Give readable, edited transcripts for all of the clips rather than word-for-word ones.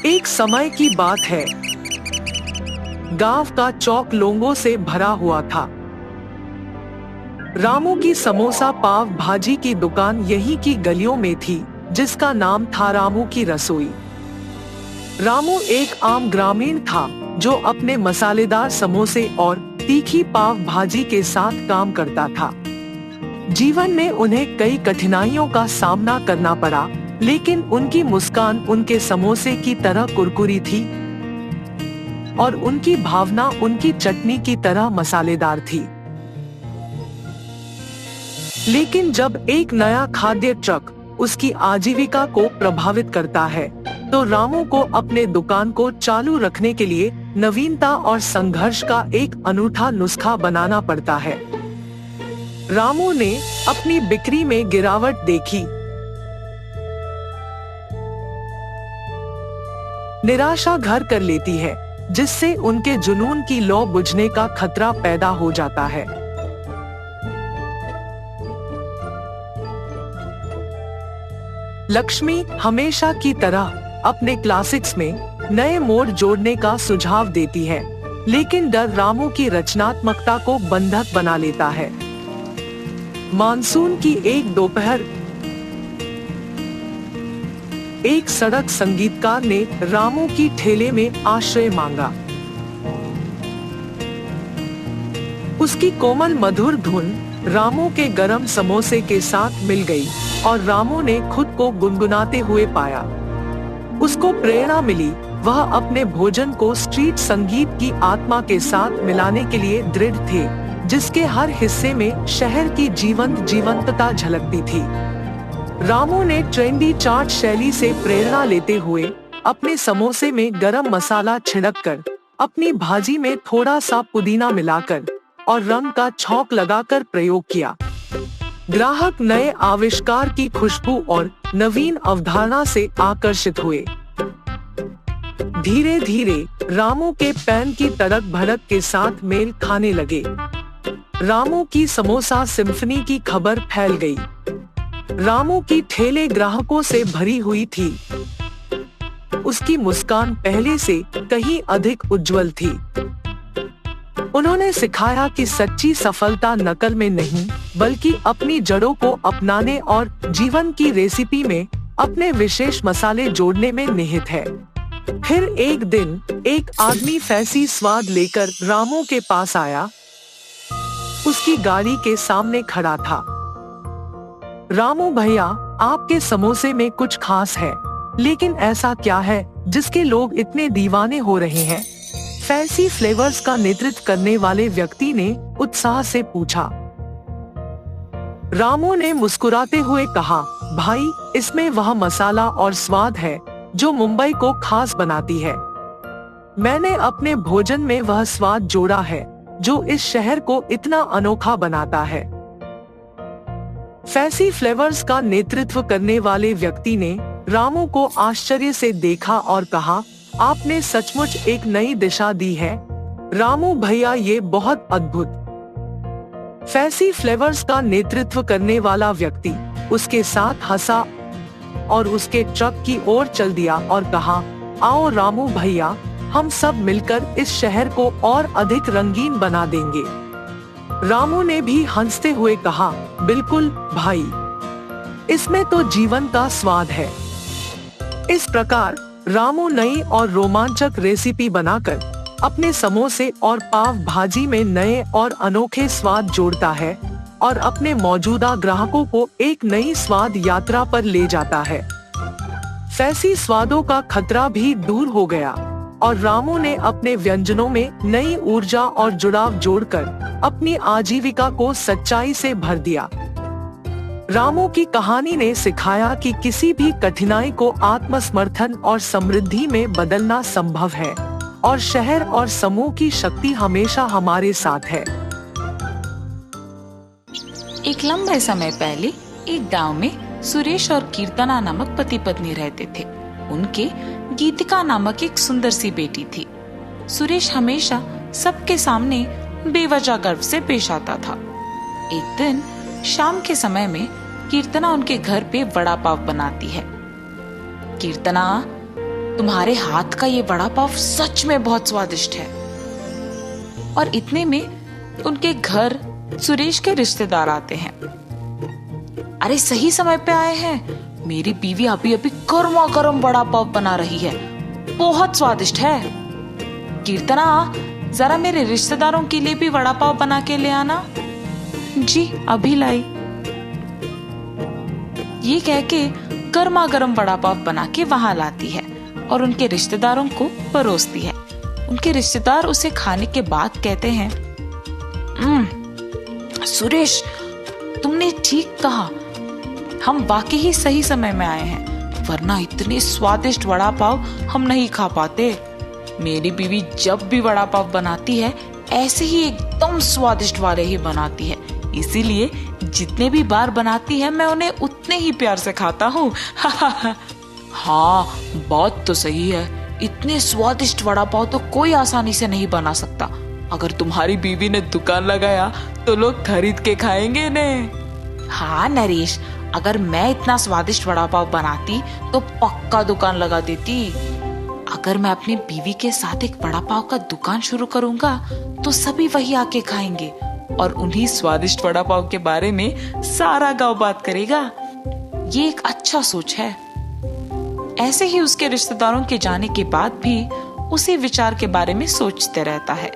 एक समय की बात है। गांव का चौक लोगों से भरा हुआ था। रामू की समोसा पाव भाजी की दुकान यहीं की गलियों में थी, जिसका नाम था रामू की रसोई। रामू एक आम ग्रामीण था जो अपने मसालेदार समोसे और तीखी पाव भाजी के साथ काम करता था। जीवन में उन्हें कई कठिनाइयों का सामना करना पड़ा, लेकिन उनकी मुस्कान उनके समोसे की तरह कुरकुरी थी और उनकी भावना उनकी चटनी की तरह मसालेदार थी। लेकिन जब एक नया खाद्य ट्रक उसकी आजीविका को प्रभावित करता है, तो रामू को अपने दुकान को चालू रखने के लिए नवीनता और संघर्ष का एक अनूठा नुस्खा बनाना पड़ता है। रामू ने अपनी बिक्री में गिरावट देखी। निराशा घर कर लेती है, जिससे उनके जुनून की लौ बुझने का खतरा पैदा हो जाता है। लक्ष्मी हमेशा की तरह अपने क्लासिक्स में नए मोड़ जोड़ने का सुझाव देती है, लेकिन डर रामू की रचनात्मकता को बंधक बना लेता है। मानसून की एक दोपहर एक सड़क संगीतकार ने रामू की ठेले में आश्रय मांगा। उसकी कोमल मधुर धुन रामू के गरम समोसे के साथ मिल गई और रामू ने खुद को गुनगुनाते हुए पाया। उसको प्रेरणा मिली। वह अपने भोजन को स्ट्रीट संगीत की आत्मा के साथ मिलाने के लिए दृढ़ थे, जिसके हर हिस्से में शहर की जीवंतता झलकती थी। रामू ने ट्रेंडी चाट शैली से प्रेरणा लेते हुए अपने समोसे में गरम मसाला छिड़ककर, अपनी भाजी में थोड़ा सा पुदीना मिलाकर और रंग का छौंक लगाकर प्रयोग किया। ग्राहक नए आविष्कार की खुशबू और नवीन अवधारणा से आकर्षित हुए। धीरे धीरे रामू के पैन की तड़क भड़क के साथ मेल खाने लगे। रामू की समोसा सिम्फनी की खबर फैल गई। रामू की ठेले ग्राहकों से भरी हुई थी। उसकी मुस्कान पहले से कहीं अधिक उज्जवल थी। उन्होंने सिखाया कि सच्ची सफलता नकल में नहीं, बल्कि अपनी जड़ों को अपनाने और जीवन की रेसिपी में अपने विशेष मसाले जोड़ने में निहित है। फिर एक दिन एक आदमी फैंसी स्वाद लेकर रामू के पास आया। उसकी गाड़ी के सामने खड़ा था। रामू भैया, आपके समोसे में कुछ खास है, लेकिन ऐसा क्या है जिसके लोग इतने दीवाने हो रहे हैं? फैंसी फ्लेवर्स का नेतृत्व करने वाले व्यक्ति ने उत्साह से पूछा। रामू ने मुस्कुराते हुए कहा, भाई, इसमें वह मसाला और स्वाद है जो मुंबई को खास बनाती है। मैंने अपने भोजन में वह स्वाद जोड़ा है जो इस शहर को इतना अनोखा बनाता है। फैंसी फ्लेवर्स का नेतृत्व करने वाले व्यक्ति ने रामू को आश्चर्य से देखा और कहा, आपने सचमुच एक नई दिशा दी है रामू भैया, ये बहुत अद्भुत। फैंसी फ्लेवर्स का नेतृत्व करने वाला व्यक्ति उसके साथ हंसा और उसके ट्रक की ओर चल दिया और कहा, आओ रामू भैया, हम सब मिलकर इस शहर को और अधिक रंगीन बना देंगे। रामू ने भी हंसते हुए कहा, बिल्कुल भाई, इसमें तो जीवन का स्वाद है। इस प्रकार रामू नई और रोमांचक रेसिपी बनाकर अपने समोसे और पाव भाजी में नए और अनोखे स्वाद जोड़ता है और अपने मौजूदा ग्राहकों को एक नई स्वाद यात्रा पर ले जाता है। फैंसी स्वादों का खतरा भी दूर हो गया और रामू ने अपने व्यंजनों में नई ऊर्जा और जुड़ाव जोड़कर अपनी आजीविका को सच्चाई से भर दिया। रामू की कहानी ने सिखाया कि किसी भी कठिनाई को आत्मसमर्थन और समृद्धि में बदलना संभव है और शहर और समूह की शक्ति हमेशा हमारे साथ है। एक लंबे समय पहले एक गांव में सुरेश और कीर्तना नामक पति पत्नी रहते थे। उनके गीतिका नामक एक सुंदर सी बेटी थी। सुरेश हमेशा सबके सामने बेवजह गर्व से पेश आता था। एक दिन शाम के समय में कीर्तना उनके घर पे वड़ा पाव बनाती है। कीर्तना, तुम्हारे हाथ का ये वड़ा पाव सच में बहुत स्वादिष्ट है। और इतने में उनके घर सुरेश के रिश्तेदार आते हैं। अरे सही समय पे आए हैं, मेरी बीवी अभी अभी गर्मा गर्म वड़ा पाव बना रही है, बहुत स्वादिष्ट है। कीर्तना, जरा मेरे रिश्तेदारों के लिए भी वड़ा पाव बना के ले आना। जी अभी लाई। ये कह के गर्मा गर्म वड़ा पाव बना के वहां लाती है और उनके रिश्तेदारों को परोसती है। उनके रिश्तेदार उसे खाने के बाद कहते हैं, सुरेश, तुमने ठीक कहा, हम वाकई ही सही समय में आए हैं, वरना इतने स्वादिष्ट वड़ा पाव हम नहीं खा पाते। मेरी बीवी जब भी वड़ा पाव बनाती है ऐसे ही एकदम स्वादिष्ट वाले ही बनाती है, इसीलिए जितने भी बार बनाती है मैं उन्हें उतने ही प्यार से खाता हूँ। हाँ, बात तो सही है, इतने स्वादिष्ट वड़ा पाव तो कोई आसानी से नहीं बना सकता। अगर तुम्हारी बीवी ने दुकान लगाया तो लोग खरीद के खाएंगे ने। हाँ नरेश, अगर मैं इतना स्वादिष्ट वड़ा पाव बनाती तो पक्का दुकान लगा देती। अगर मैं अपनी बीवी के साथ एक वड़ा पाव का दुकान शुरू करूंगा तो सभी वही आके खाएंगे और उन्हीं स्वादिष्ट वड़ा पाव के बारे में सारा गांव बात करेगा। ये एक अच्छा सोच है। ऐसे ही उसके रिश्तेदारों के जाने के बाद भी उसी विचार के बारे में सोचते रहता है।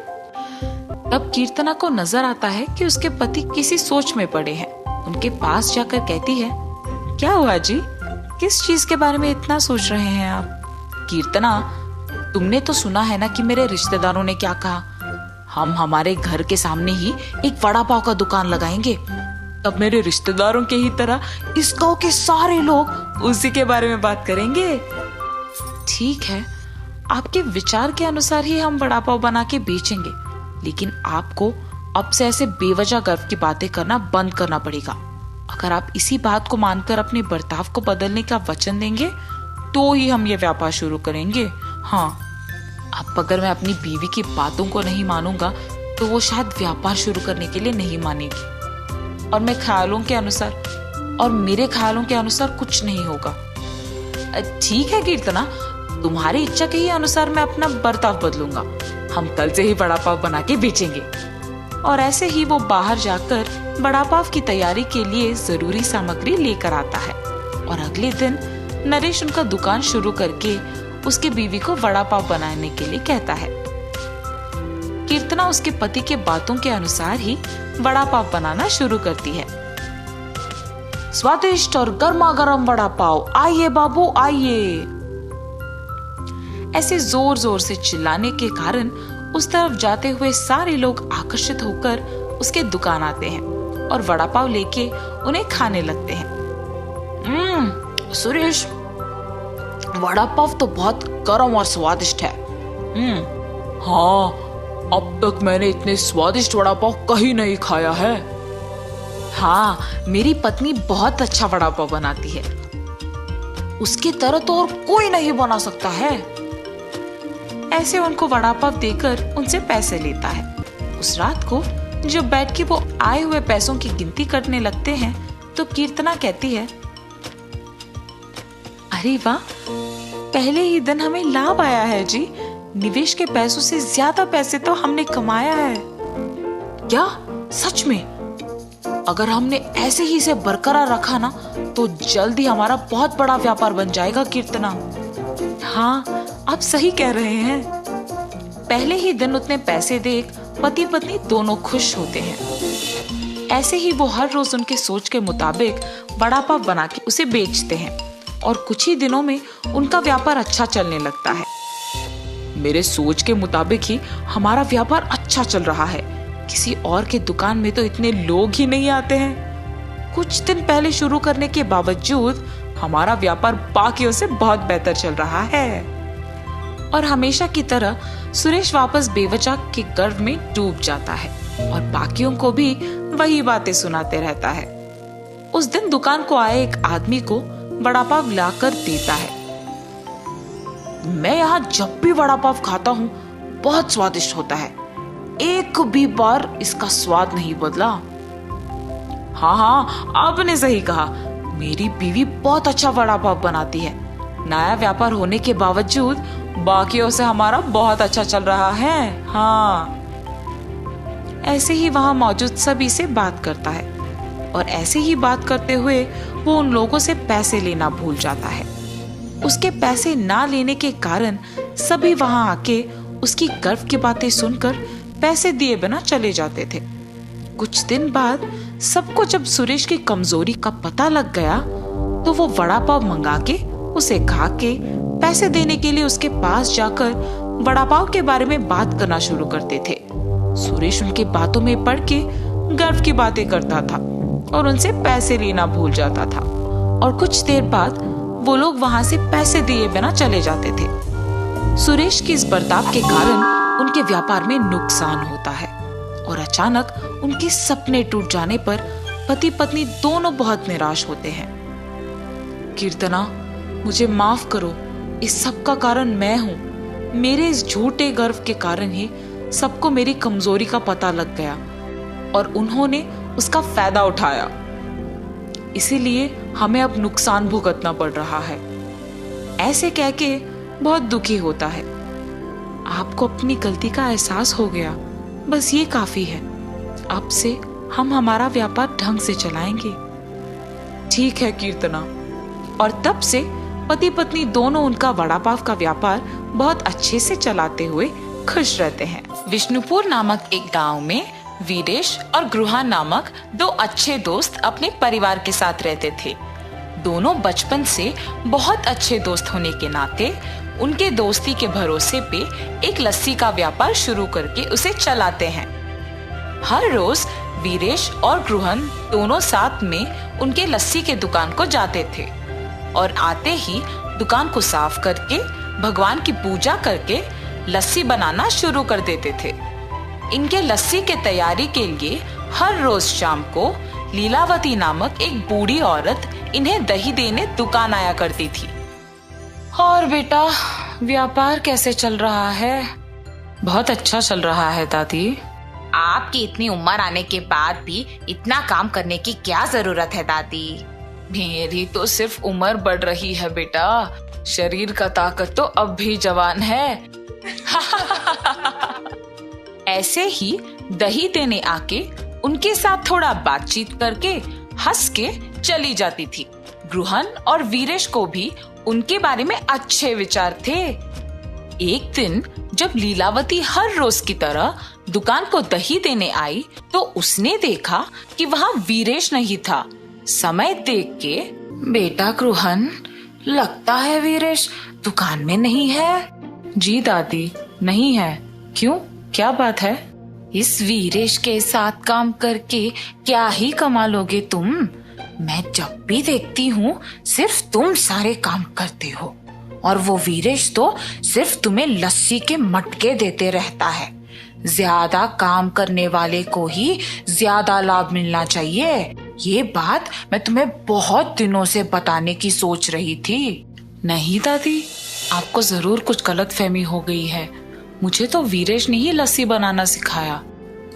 तब कीर्तना को नजर आता है कि उसके पति किसी सोच में पड़े हैं। उनके पास जाकर कहती है, क्या हुआ जी, किस चीज के बारे में इतना सोच रहे हैं आप? कीर्तना, तुमने तो सुना है ना कि मेरे रिश्तेदारों ने क्या कहा, हम हमारे घर के सामने ही एक वड़ा पाव का दुकान लगाएंगे। तब मेरे रिश्तेदारों के ही तरह इस गांव के सारे लोग उसी के बारे में बात करेंगे। ठीक है, आपके विचार के अनुसार ही हम वड़ा पाव बना के बेचेंगे, लेकिन आपको अब से ऐसे बेवजह गर्व की बातें करना बंद करना पड़ेगा। अगर आप इसी बात को मानकर अपने बर्ताव को बदलने का वचन देंगे तो ही हम ये व्यापार शुरू करेंगे। हाँ, अब अगर मैं अपनी बीवी की बातों को नहीं मानूंगा तो वो शायद व्यापार शुरू करने के लिए नहीं मानेगी और मैं ख्यालों के अनुसार और मेरे ख्यालों के अनुसार कुछ नहीं होगा। ठीक है कीर्तना, तुम्हारी इच्छा के ही अनुसार मैं अपना बर्ताव बदलूंगा। हम कल से ही वड़ा पाव बना के बेचेंगे। और ऐसे ही वो बाहर जाकर वड़ा पाव की तैयारी के लिए जरूरी सामग्री लेकर आता है और अगले दिन नरेश उनका दुकान शुरू करके उसके बीवी को वड़ा पाव बनाने के लिए कहता है। कीर्तना उसके पति के बातों के अनुसार ही वड़ा पाव बनाना शुरू करती है। स्वादिष्ट और गर्मा गर्म वड़ा पाव, आइए बाबू आइए। ऐसे जोर जोर से चिल्लाने के कारण उस तरफ जाते हुए सारे लोग आकर्षित होकर उसके दुकान आते हैं और वड़ा पाव लेके उन्हें खाने लगते हैं। सुरेश, वड़ा पाव तो बहुत गर्म और स्वादिष्ट है। हाँ, अब तक मैंने इतने स्वादिष्ट वड़ा पाव कहीं नहीं खाया है। हाँ, मेरी पत्नी बहुत अच्छा वड़ा पाव बनाती है, उसकी तरह तो और कोई नहीं बना सकता है। ऐसे उनको वड़ा पाव देकर उनसे पैसे लेता है। उस रात को जब बैठ के वो आए हुए पैसों की गिनती करने लगते हैं तो कीर्तना कहती है, अरे वाह, पहले ही दिन हमें लाभ आया है जी। निवेश के पैसों से ज्यादा पैसे तो हमने कमाया है। क्या सच में? अगर हमने ऐसे ही इसे बरकरार रखा ना तो जल्द ही हमारा बहुत बड़ा व्यापार बन जाएगा कीर्तना। हाँ, आप सही कह रहे हैं। पहले ही दिन उतने पैसे देख पति पत्नी दोनों खुश होते हैं। ऐसे ही वो हर रोज उनके सोच के मुताबिक वड़ा पाव बना के उसे बेचते हैं और कुछ ही दिनों में उनका व्यापार अच्छा चलने लगता है। मेरे सोच के मुताबिक ही हमारा व्यापार अच्छा चल रहा है। किसी और के दुकान में तो इतने लोग ही नहीं आते हैं। कुछ दिन पहले शुरू करने के बावजूद हमारा व्यापार बाकियों से बहुत बेहतर चल रहा है। और हमेशा की तरह सुरेश वापस बेवजह के गर्व में डूब जाता है और बाकियों को भी वही बातें सुनाते रहता है। उस दिन दुकान को आए एक आदमी को वड़ा पाव लाकर देता है। मैं यहाँ जब भी वड़ा पाव खाता हूँ बहुत स्वादिष्ट होता है, एक भी बार इसका स्वाद नहीं बदला। हाँ, आपने सही कहा, मेरी बीवी बहुत अच्छा वड़ा पाव बनाती है। नया व्यापार होने के बावजूद बाकियों से हमारा बहुत अच्छा चल रहा है। हाँ। ऐसे ही वहां मौजूद सभी से बात करता है और ऐसे ही बात करते हुए वो उन लोगों से पैसे लेना भूल जाता है। उसके पैसे ना लेने के कारण सभी वहां आके उसकी गर्व की बातें सुनकर पैसे दिए बिना चले जाते थे। कुछ दिन बाद सबको जब सुरेश की कमजोरी का पता लग गया तो वो वड़ा पाव मंगा के उसे खा के पैसे देने के लिए उसके पास जाकर वड़ा पाव के बारे में बात करना शुरू करते थे। सुरेश उनकी बातों में पड़ के गर्व की बातें करता था और उनसे पैसे लेना भूल जाता था और कुछ देर बाद वो लोग वहां से पैसे दिए बिना चले जाते थे। सुरेश के इस बर्ताव के कारण उनके व्यापार में नुकसान होता है और अचानक उनके सपने टूट जाने पर पति पत्नी दोनों बहुत निराश होते हैं। कीर्तना, मुझे माफ करो, इस सब का कारण मैं हूँ। मेरे इस झूठे गर्व के कारण ही सबको मेरी कमजोरी का पता लग गया और उन्होंने उसका फायदा उठाया। इसीलिए हमें अब नुकसान भुगतना पड़ रहा है। ऐसे कह के बहुत दुखी होता है। आपको अपनी गलती का एहसास हो गया, बस ये काफी है। अब से हम हमारा व्यापार ढंग से चलाएंगे। ठीक है कीर्तना। और तब से पति पत्नी दोनों उनका वड़ा पाव का व्यापार बहुत अच्छे से चलाते हुए खुश रहते हैं। विष्णुपुर नामक एक गांव में वीरेश और गृहान नामक दो अच्छे दोस्त अपने परिवार के साथ रहते थे। दोनों बचपन से बहुत अच्छे दोस्त होने के नाते उनके दोस्ती के भरोसे पे एक लस्सी का व्यापार शुरू करके उसे चलाते हैं। हर रोज वीरेश और गृहन दोनों साथ में उनके लस्सी के दुकान को जाते थे और आते ही दुकान को साफ करके भगवान की पूजा करके लस्सी बनाना शुरू कर देते थे। इनके लस्सी के तैयारी के लिए हर रोज शाम को लीलावती नामक एक बूढ़ी औरत इन्हें दही देने दुकान आया करती थी। और बेटा, व्यापार कैसे चल रहा है? बहुत अच्छा चल रहा है दादी। आपकी इतनी उम्र आने के बाद भी इतना काम करने की क्या जरूरत है दादी? मेरी तो सिर्फ उम्र बढ़ रही है बेटा, शरीर का ताकत तो अब भी जवान है। ऐसे ही दही देने आके उनके साथ थोड़ा बातचीत करके हंस के चली जाती थी। गृहन और वीरेश को भी उनके बारे में अच्छे विचार थे। एक दिन जब लीलावती हर रोज की तरह दुकान को दही देने आई तो उसने देखा कि वहाँ वीरेश नहीं था। समय देख के, बेटा गृहन, लगता है वीरेश दुकान में नहीं है। जी दादी, नहीं है। क्यों, क्या बात है? इस वीरेश के साथ काम करके क्या ही कमा लोगे तुम? मैं जब भी देखती हूँ सिर्फ तुम सारे काम करते हो और वो वीरेश तो सिर्फ तुम्हें लस्सी के मटके देते रहता है। ज्यादा काम करने वाले को ही ज्यादा लाभ मिलना चाहिए। ये बात मैं तुम्हें बहुत दिनों से बताने की सोच रही थी। नहीं दादी, आपको जरूर कुछ गलतफहमी हो गई है। मुझे तो वीरेश ने ही लस्सी बनाना सिखाया।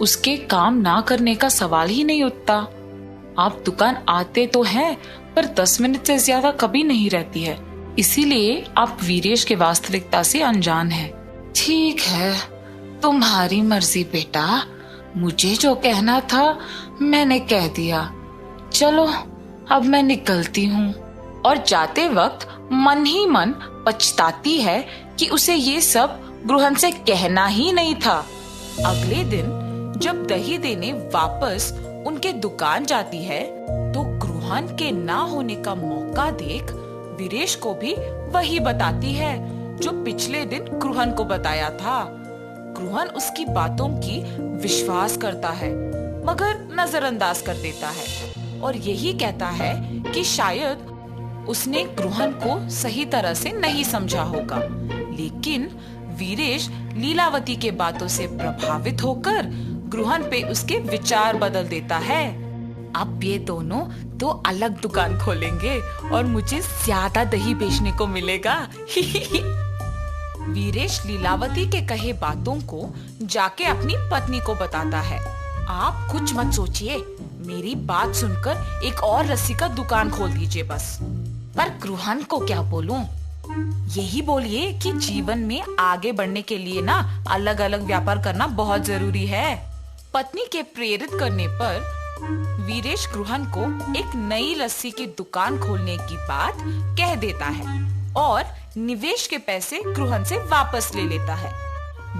उसके काम ना करने का सवाल ही नहीं उठता। आप दुकान आते तो हैं, पर 10 मिनट से ज्यादा कभी नहीं रहती है। इसीलिए आप वीरेश के वास्तविकता से अनजान हैं। ठीक है, तुम्हारी मर्जी बेटा। मुझे जो कहना था मैंने कह दिया। चलो अब मैं निकलती हूँ। और जाते वक्त मन ही मन पछताती है कि उसे ये सब गृहन से कहना ही नहीं था। अगले दिन जब दही देने वापस उनके दुकान जाती है तो गृहन के ना होने का मौका देख वीरेश को भी वही बताती है जो पिछले दिन गृहन को बताया था। गृहन उसकी बातों की विश्वास करता है मगर नजरअंदाज कर देता है और यही कहता है कि शायद उसने गृहन को सही तरह से नहीं समझा होगा। लेकिन वीरेश लीलावती के बातों से प्रभावित होकर गृहन पे उसके विचार बदल देता है। अब ये दोनों दो अलग दुकान खोलेंगे और मुझे ज्यादा दही बेचने को मिलेगा। वीरेश लीलावती के कहे बातों को जाके अपनी पत्नी को बताता है। आप कुछ मत सोचिए, मेरी बात सुनकर एक और लस्सी का दुकान खोल दीजिए बस। पर गृहन को क्या बोलूं? यही बोलिए कि जीवन में आगे बढ़ने के लिए ना अलग अलग व्यापार करना बहुत जरूरी है। पत्नी के प्रेरित करने पर वीरेश गृहन को एक नई लस्सी की दुकान खोलने की बात कह देता है और निवेश के पैसे गृहन से वापस ले लेता है।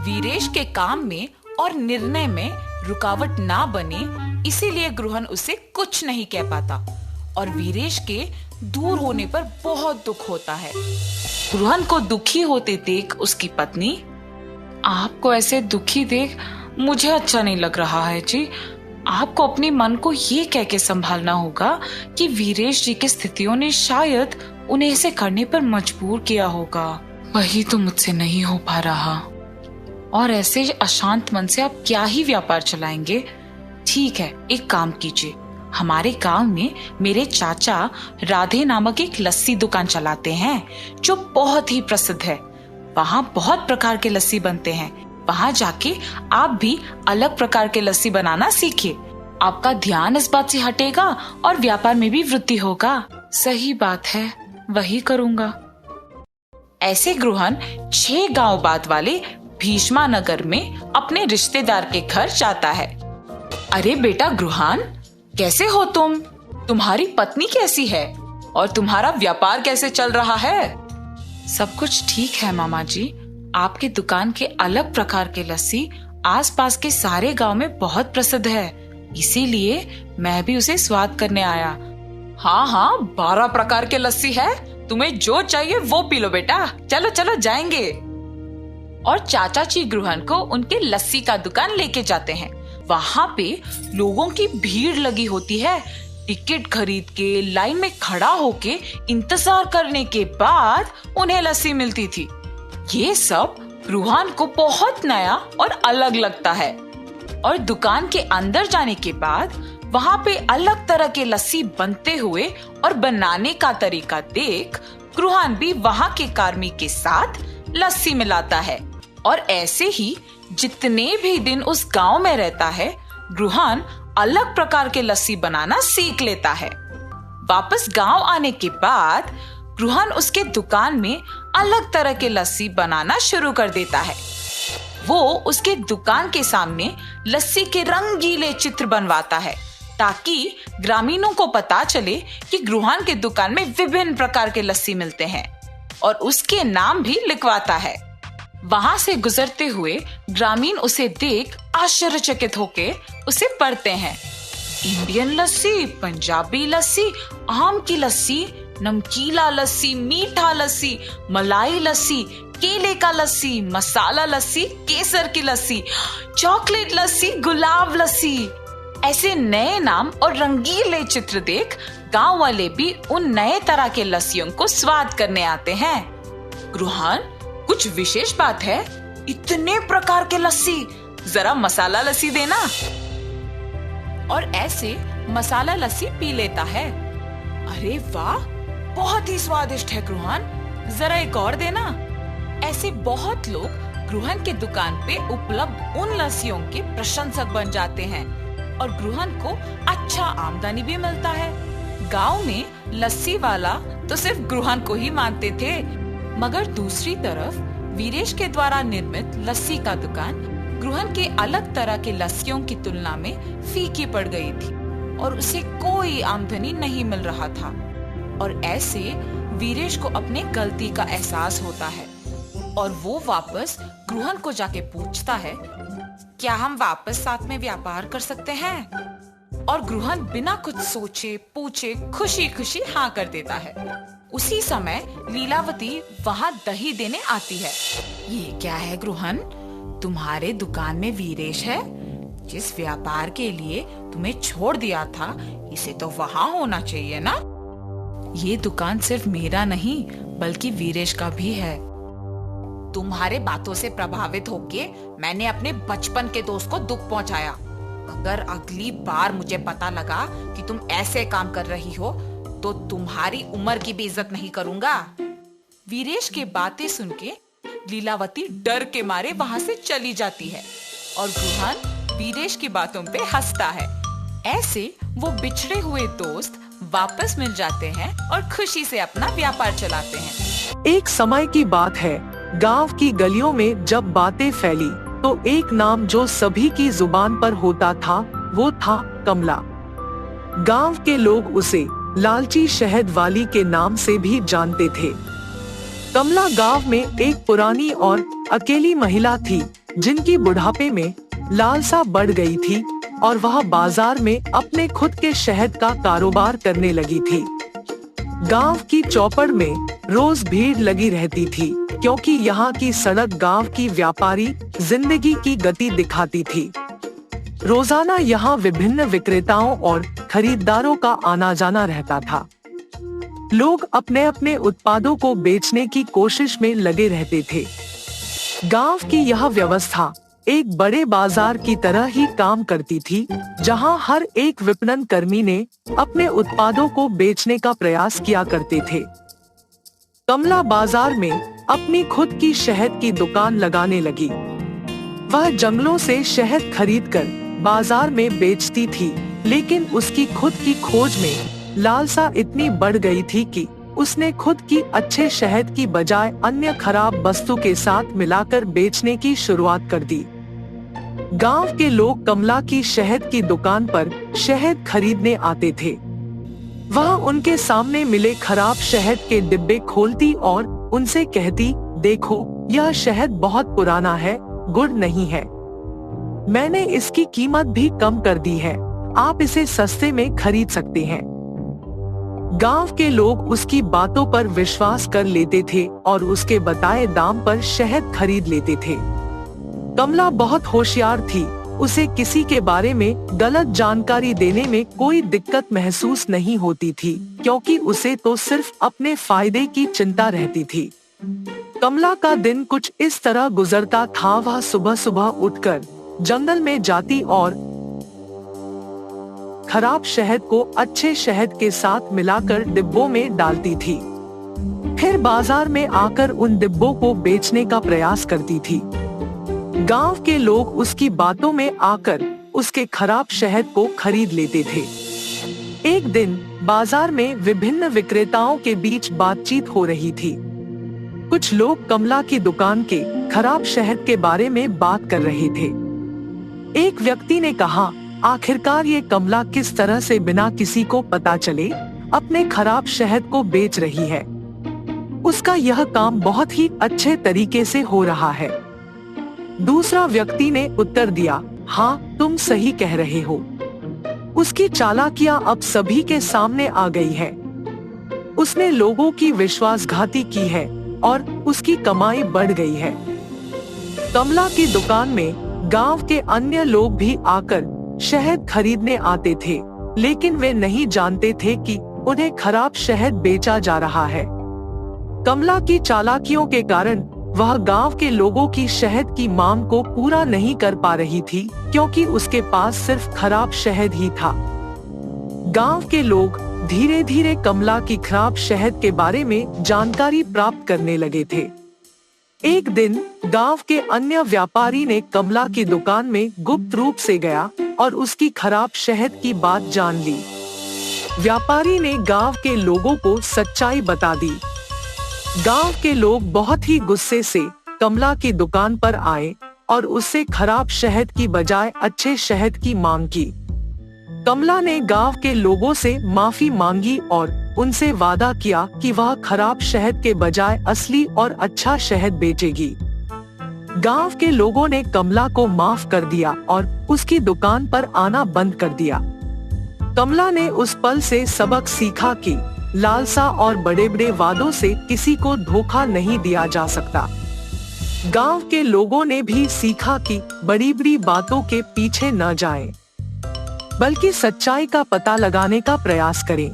वीरेश के काम में और निर्णय में रुकावट ना बने, इसीलिए गृहन उसे कुछ नहीं कह पाता और वीरेश के दूर होने पर बहुत दुख होता है। गृहन को दुखी होते देख उसकी पत्नी, आपको ऐसे दुखी देख मुझे अच्छा नहीं लग रहा है जी। आपको अपने मन को ये कह के संभालना होगा कि वीरेश जी की स्थितियों ने शायद उन्हें ऐसे करने पर मजबूर किया होगा। वही तो मुझसे नहीं हो पा रहा और ऐसे अशांत मन से आप क्या ही व्यापार चलाएंगे। ठीक है, एक काम कीजिए, हमारे गांव में मेरे चाचा राधे नामक एक लस्सी दुकान चलाते हैं जो बहुत ही प्रसिद्ध है। वहाँ बहुत प्रकार के लस्सी बनते हैं। वहाँ जाके आप भी अलग प्रकार के लस्सी बनाना सीखिए। आपका ध्यान इस बात से हटेगा और व्यापार में भी वृद्धि होगा। सही बात है, वही करूँगा। ऐसे गृहन 6 गांव बाद वाले भीष्मा नगर में अपने रिश्तेदार के घर जाता है। अरे बेटा गृहन, कैसे हो तुम? तुम्हारी पत्नी कैसी है और तुम्हारा व्यापार कैसे चल रहा है? सब कुछ ठीक है मामा जी। आपके दुकान के अलग प्रकार के लस्सी आसपास के सारे गांव में बहुत प्रसिद्ध है, इसीलिए मैं भी उसे स्वाद करने आया। हाँ, 12 प्रकार के लस्सी है। तुम्हें जो चाहिए वो पी लो बेटा। चलो चलो जाएंगे। और चाचा जी गृहन को उनके लस्सी का दुकान लेके जाते हैं। वहाँ पे लोगों की भीड़ लगी होती है। टिकट खरीद के लाइन में खड़ा होके इंतजार करने के बाद उन्हें लस्सी मिलती थी। ये सब गृहन को बहुत नया और अलग लगता है। और दुकान के अंदर जाने के बाद वहाँ पे अलग तरह के लस्सी बनते हुए और बनाने का तरीका देख गृहन भी वहाँ के कार्मिक के साथ लस्सी मिलाता है। और ऐसे ही जितने भी दिन उस गांव में रहता है, गृहन अलग प्रकार के लस्सी बनाना सीख लेता है। वापस गांव आने के बाद गृहन उसके दुकान में अलग तरह के लस्सी बनाना शुरू कर देता है। वो उसके दुकान के सामने लस्सी के रंगीले चित्र बनवाता है ताकि ग्रामीणों को पता चले कि गृहन के दुकान में विभिन्न प्रकार के लस्सी मिलते हैं, और उसके नाम भी लिखवाता है। वहां से गुजरते हुए ग्रामीण उसे देख आश्चर्यचकित होके उसे पढ़ते हैं। इंडियन लस्सी, पंजाबी लस्सी, आम की लस्सी, नमकीला लस्सी, मीठा लस्सी, मलाई लस्सी, केले का लस्सी, मसाला लस्सी, केसर की लस्सी, चॉकलेट लस्सी, गुलाब लस्सी। ऐसे नए नाम और रंगीले चित्र देख गांव वाले भी उन नए तरह के लस्सियों को स्वाद करने आते हैं। गृहन, कुछ विशेष बात है? इतने प्रकार के लस्सी, जरा मसाला लस्सी देना। और ऐसे मसाला लस्सी पी लेता है। अरे वाह, बहुत ही स्वादिष्ट है गृहन, जरा एक और देना। ऐसे बहुत लोग गृहन के दुकान पे उपलब्ध उन लस्सियों के प्रशंसक बन जाते हैं और गृहन को अच्छा आमदनी भी मिलता है। गांव में लस्सी वाला तो सिर्फ गृहन को ही मानते थे, मगर दूसरी तरफ वीरेश के द्वारा निर्मित लस्सी का दुकान गृहन के अलग तरह के लस्सियों की तुलना में फीकी पड़ गई थी और उसे कोई आमदनी नहीं मिल रहा था। और ऐसे वीरेश को अपने गलती का एहसास होता है और वो वापस गृहन को जाके पूछता है, क्या हम वापस साथ में व्यापार कर सकते हैं? और गृहन बिना कुछ सोचे पूछे खुशी खुशी हाँ कर देता है। उसी समय लीलावती वहाँ दही देने आती है। ये क्या है गृहन, तुम्हारे दुकान में वीरेश है? जिस व्यापार के लिए तुम्हें छोड़ दिया था, इसे तो वहाँ होना चाहिए ना। ये दुकान सिर्फ मेरा नहीं बल्कि वीरेश का भी है। तुम्हारे बातों से प्रभावित होके मैंने अपने बचपन के दोस्त को दुख पहुंचाया। अगर अगली बार मुझे पता लगा कि तुम ऐसे काम कर रही हो तो तुम्हारी उम्र की भी इज्जत नहीं करूंगा। वीरेश की बातें सुन के लीलावती डर के मारे वहां से चली जाती है और गृहन वीरेश की बातों पे हंसता है। ऐसे वो बिछड़े हुए दोस्त वापस मिल जाते हैं और खुशी से अपना व्यापार चलाते हैं। एक समय की बात है, गांव की गलियों में जब बातें फैली तो एक नाम जो सभी की जुबान पर होता था वो था कमला। गांव के लोग उसे लालची शहद वाली के नाम से भी जानते थे। कमला गांव में एक पुरानी और अकेली महिला थी जिनकी बुढ़ापे में लालसा बढ़ गई थी और वह बाजार में अपने खुद के शहद का कारोबार करने लगी थी। गांव की चौपड़ में रोज भीड़ लगी रहती थी क्योंकि यहाँ की सड़क गांव की व्यापारी जिंदगी की गति दिखाती थी। रोजाना यहाँ विभिन्न विक्रेताओं और खरीदारों का आना जाना रहता था। लोग अपने अपने उत्पादों को बेचने की कोशिश में लगे रहते थे। गांव की यह व्यवस्था एक बड़े बाजार की तरह ही काम करती थी, जहां हर एक विपणन कर्मी ने अपने उत्पादों को बेचने का प्रयास किया करते थे। कमला बाजार में अपनी खुद की शहद की दुकान लगाने लगी। वह जंगलों से शहद खरीदकर बाजार में बेचती थी, लेकिन उसकी खुद की खोज में लालसा इतनी बढ़ गई थी कि उसने खुद की अच्छे शहद की बजाय अन्य खराब वस्तु के साथ मिलाकर बेचने की शुरुआत कर दी। गांव के लोग कमला की शहद की दुकान पर शहद खरीदने आते थे। वह उनके सामने मिले खराब शहद के डिब्बे खोलती और उनसे कहती, देखो यह शहद बहुत पुराना है, गुड़ नहीं है। मैंने इसकी कीमत भी कम कर दी है, आप इसे सस्ते में खरीद सकते हैं। गांव के लोग उसकी बातों पर विश्वास कर लेते थे और उसके बताए दाम पर शहद खरीद लेते थे। कमला बहुत होशियार थी, उसे किसी के बारे में गलत जानकारी देने में कोई दिक्कत महसूस नहीं होती थी, क्योंकि उसे तो सिर्फ अपने फायदे की चिंता रहती थी। कमला का दिन कुछ इस तरह गुजरता था। वह सुबह सुबह उठकर जंगल में जाती और खराब शहद को अच्छे शहद के साथ मिलाकर डिब्बों में डालती थी। फिर बाजार में आकर उन डिब्बों को बेचने का प्रयास करती थी। गांव के लोग उसकी बातों में आकर उसके खराब शहद को खरीद लेते थे। एक दिन बाजार में विभिन्न विक्रेताओं के बीच बातचीत हो रही थी। कुछ लोग कमला की दुकान के खराब शहद के बारे में बात कर रहे थे। एक व्यक्ति ने कहा, आखिरकार ये कमला किस तरह से बिना किसी को पता चले अपने खराब शहद को बेच रही है। उसका यह काम बहुत ही अच्छे तरीके से हो रहा है। दूसरा व्यक्ति ने उत्तर दिया, हाँ तुम सही कह रहे हो। उसकी चालाकियां अब सभी के सामने आ गई है। उसने लोगों की विश्वासघाती की है और उसकी कमाई बढ़ गई है। कमला की दुकान में गांव के अन्य लोग भी आकर शहद खरीदने आते थे, लेकिन वे नहीं जानते थे कि उन्हें खराब शहद बेचा जा रहा है। कमला की चालाकियों के कारण वह गांव के लोगों की शहद की मांग को पूरा नहीं कर पा रही थी, क्योंकि उसके पास सिर्फ खराब शहद ही था। गांव के लोग धीरे धीरे कमला की खराब शहद के बारे में जानकारी प्राप्त करने लगे थे। एक दिन गांव के अन्य व्यापारी ने कमला की दुकान में गुप्त रूप से गया और उसकी खराब शहद की बात जान ली। व्यापारी ने गांव के लोगों को सच्चाई बता दी। गांव के लोग बहुत ही गुस्से से कमला की दुकान पर आए और उससे खराब शहद की बजाय अच्छे शहद की मांग की। कमला ने गांव के लोगों से माफी मांगी और उनसे वादा किया कि वह खराब शहद के बजाय असली और अच्छा शहद बेचेगी। गांव के लोगों ने कमला को माफ कर दिया और उसकी दुकान पर आना बंद कर दिया। कमला ने उस पल से सबक सीखा कि लालसा और बड़े बड़े वादों से किसी को धोखा नहीं दिया जा सकता। गांव के लोगों ने भी सीखा कि बड़ी बड़ी बातों के पीछे न जाएं, बल्कि सच्चाई का पता लगाने का प्रयास करें।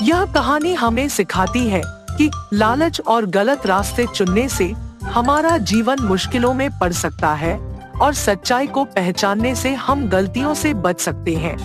यह कहानी हमें सिखाती है कि लालच और गलत रास्ते चुनने से हमारा जीवन मुश्किलों में पड़ सकता है और सच्चाई को पहचानने से हम गलतियों से बच सकते हैं।